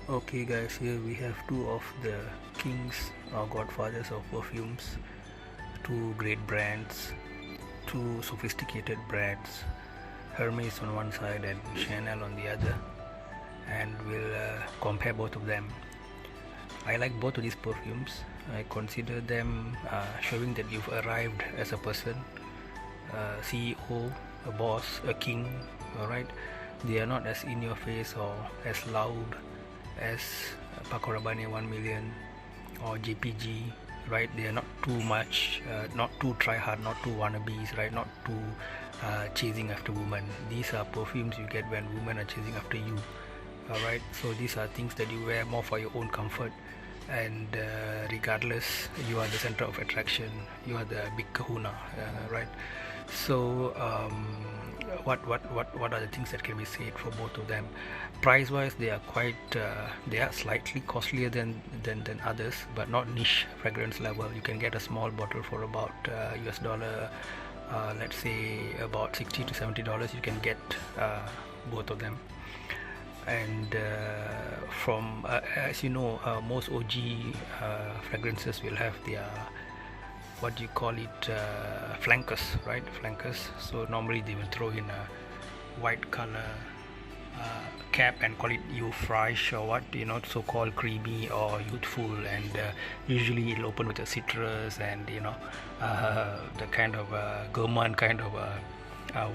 Okay, guys, here we have two of the kings or godfathers of perfumes, two great brands, two sophisticated brands, Hermes on one side and Chanel on the other, and we'll compare both of them. I like both of these perfumes. I consider them showing that you've arrived as a person, a CEO, a boss, a king. Alright, they are not as in your face or as loud as Paco Rabanne 1 million or JPG, right? They are not too much, not too try hard, not too wannabes, right? Not too chasing after women. These are perfumes you get when women are chasing after you. Alright, so these are things that you wear more for your own comfort, and regardless, you are the center of attraction, you are the big kahuna, right? So what are the things that can be said for both of them? Price wise, they are quite they are slightly costlier than others, but not niche fragrance level. You can get a small bottle for about US dollar, let's say about $60 to $70. You can get both of them. And from as you know, most OG fragrances will have their, what do you call it, flankers, right? Flankers. So normally they will throw in a white color cap and call it you fresh or what, you know, so called creamy or youthful, and usually it'll open with a citrus and, you know, the kind of gourmand kind of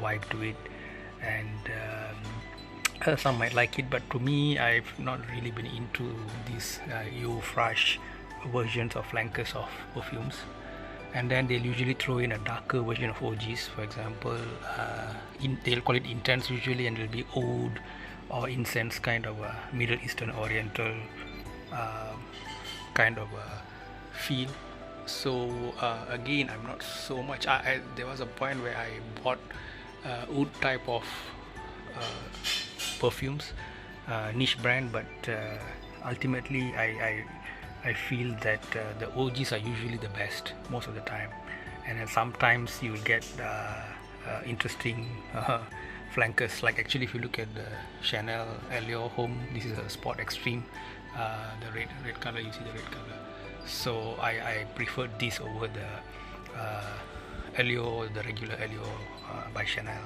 vibe to it. And some might like it, but to me, I've not really been into these you fresh versions of flankers of perfumes. And then they'll usually throw in a darker version of OGs. For example, they'll call it intense usually, and it'll be oud or incense, kind of a Middle Eastern Oriental kind of a feel. So again, I'm not so much. There was a point where I bought oud type of perfumes, niche brand, but ultimately I feel that the OGs are usually the best most of the time, and then sometimes you will get interesting flankers. Like actually, if you look at the Chanel Allure Home, this is a Sport Extreme, the red color. You see the red color. So I prefer this over the Allure, the regular Allure by Chanel.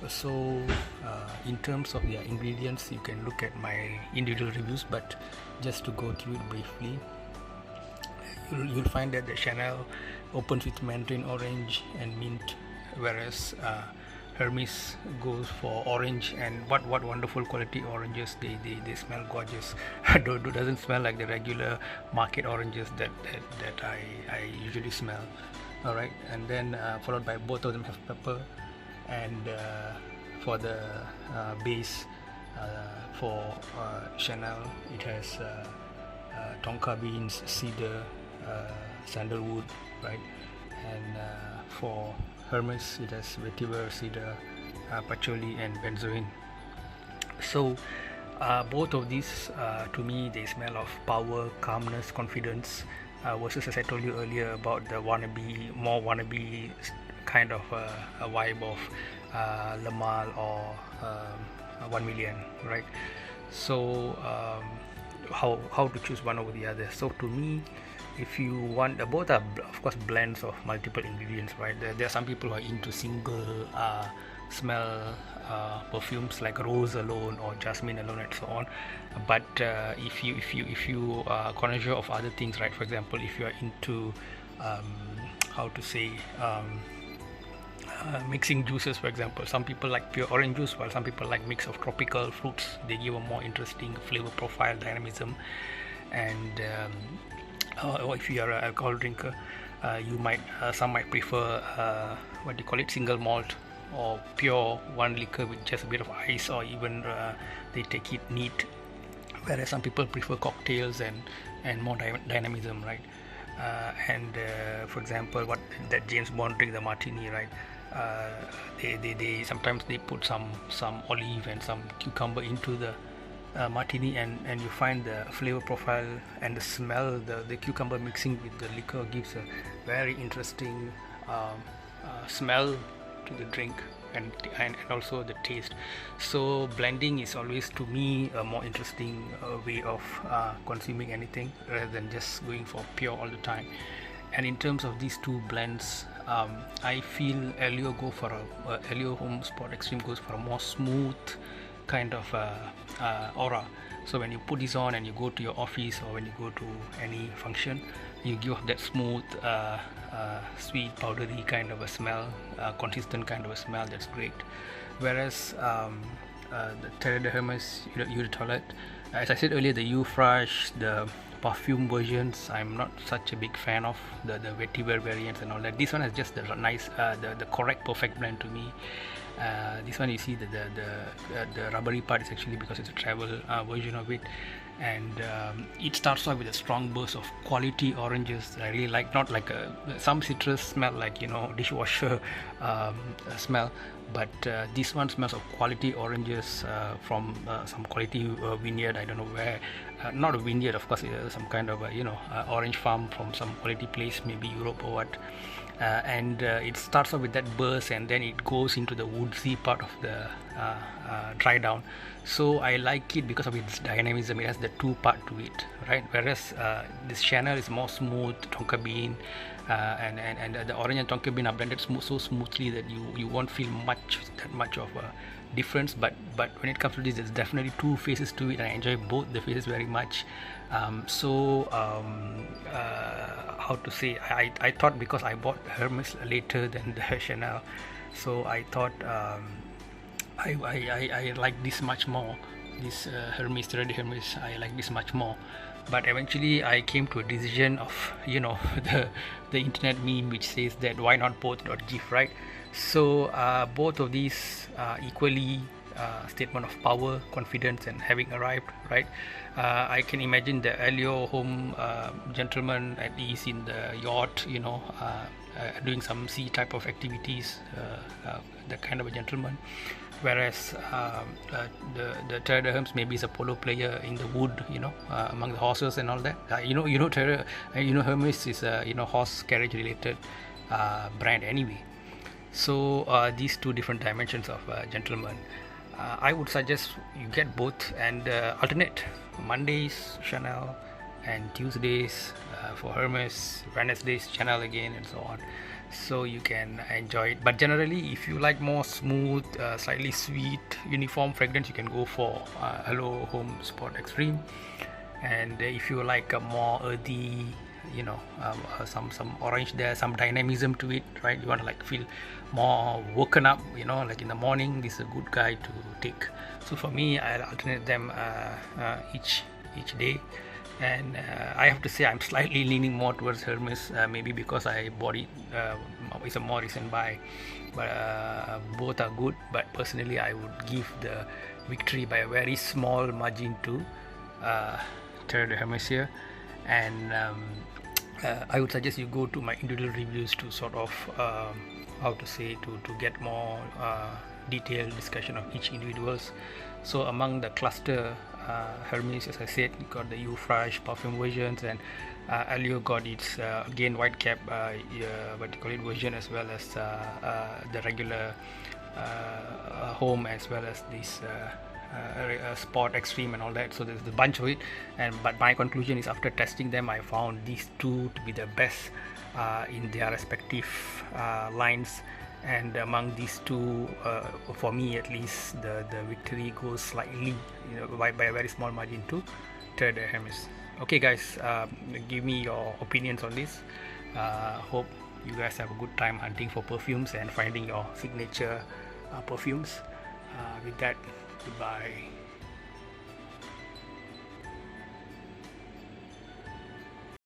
So in terms of their ingredients, you can look at my individual reviews, but just to go through it briefly, you'll find that the Chanel opens with mandarin orange and mint, whereas Hermes goes for orange, and what wonderful quality oranges. They smell gorgeous. Doesn't smell like the regular market oranges that I usually smell. Alright, and then followed by, both of them have pepper. And for the base, for Chanel, it has tonka beans, cedar, sandalwood, right? And for Hermes, it has vetiver, cedar, patchouli, and benzoin. So both of these, to me, they smell of power, calmness, confidence, versus, as I told you earlier, about the more wannabe kind of a vibe of Le Male or 1 million, right? So how to choose one over the other? So to me, if you want, both are of course blends of multiple ingredients, right? There are some people who are into single smell perfumes like rose alone or jasmine alone and so on. But if you are connoisseur of other things, right? For example, if you are into how to say mixing juices, for example, some people like pure orange juice, while some people like mix of tropical fruits. They give a more interesting flavor profile, dynamism. And or if you are an alcohol drinker, you might some might prefer what do you call it, single malt or pure one liquor with just a bit of ice, or even they take it neat, whereas some people prefer cocktails and more dynamism, right? And for example, what that James Bond drink, the martini, right? They sometimes they put some olive and some cucumber into the martini, and you find the flavor profile and the smell, the cucumber mixing with the liquor gives a very interesting smell to the drink, and also the taste. So blending is always to me a more interesting way of consuming anything rather than just going for pure all the time. And in terms of these two blends, I feel Allure Home Sport Extreme goes for a more smooth kind of aura. So when you put this on and you go to your office or when you go to any function, you give off that smooth, sweet, powdery kind of a smell, consistent kind of a smell. That's great. Whereas the Terre de Hermes Eau de Toilette, as I said earlier, the Eau Fresh, the perfume versions, I'm not such a big fan of the vetiver variants and all that. This one is just the nice, the correct, perfect blend to me. This one, you see the rubbery part is actually because it's a travel version of it, and it starts off with a strong burst of quality oranges. I really like, not like some citrus smell like dishwasher smell, but this one smells of quality oranges from some quality vineyard. I don't know where, not a vineyard, of course, some kind of orange farm from some quality place, maybe Europe or what. And it starts off with that burst, and then it goes into the woodsy part of the dry down. So I like it because of its dynamism. It has the two part to it, right? Whereas this Chanel is more smooth, tonka bean, and the orange and tonka bean are blended so smoothly that you won't feel that much of a difference. But when it comes to this, there's definitely two faces to it, and I enjoy both the faces very much. How to say, I thought, because I bought Hermes later than the Chanel, so I thought I like this much more, this Hermes, Terre de Hermes, I like this much more. But eventually I came to a decision of the internet meme which says that why not both, not give, right? So both of these equally statement of power, confidence, and having arrived, right? I can imagine the Allure Home gentleman at ease in the yacht, doing some sea type of activities, that kind of a gentleman. Whereas the Terre de Hermes maybe is a polo player in the wood, among the horses and all that. Terre, Hermes is a horse carriage related brand anyway. So these two different dimensions of gentleman. I would suggest you get both and alternate. Mondays Chanel and Tuesdays for Hermes, Wednesdays Chanel again, and so on. So you can enjoy it. But generally, if you like more smooth, slightly sweet, uniform fragrance, you can go for Allure Home Sport Extreme. And if you like a more earthy, some orange there, some dynamism to it, right? You want to feel more woken up, like in the morning, this is a good guy to take. So for me, I'll alternate them each day. And I have to say I'm slightly leaning more towards Hermes, maybe because I bought it, it's a more recent buy, but both are good. But personally, I would give the victory by a very small margin to Terre de Hermes here. And I would suggest you go to my individual reviews to sort of to get more detailed discussion of each individuals. So among the cluster, Hermes, as I said, got the Eau Fresh perfume versions, and Allure got its again white cap version, as well as the regular home, as well as this Sport Extreme and all that. So there's a bunch of it, but my conclusion is, after testing them, I found these two to be the best in their respective lines. And among these two, for me at least, the victory goes slightly, by a very small margin, to Terre de Hermes. Okay guys, give me your opinions on this. Hope you guys have a good time hunting for perfumes and finding your signature perfumes. With that, goodbye.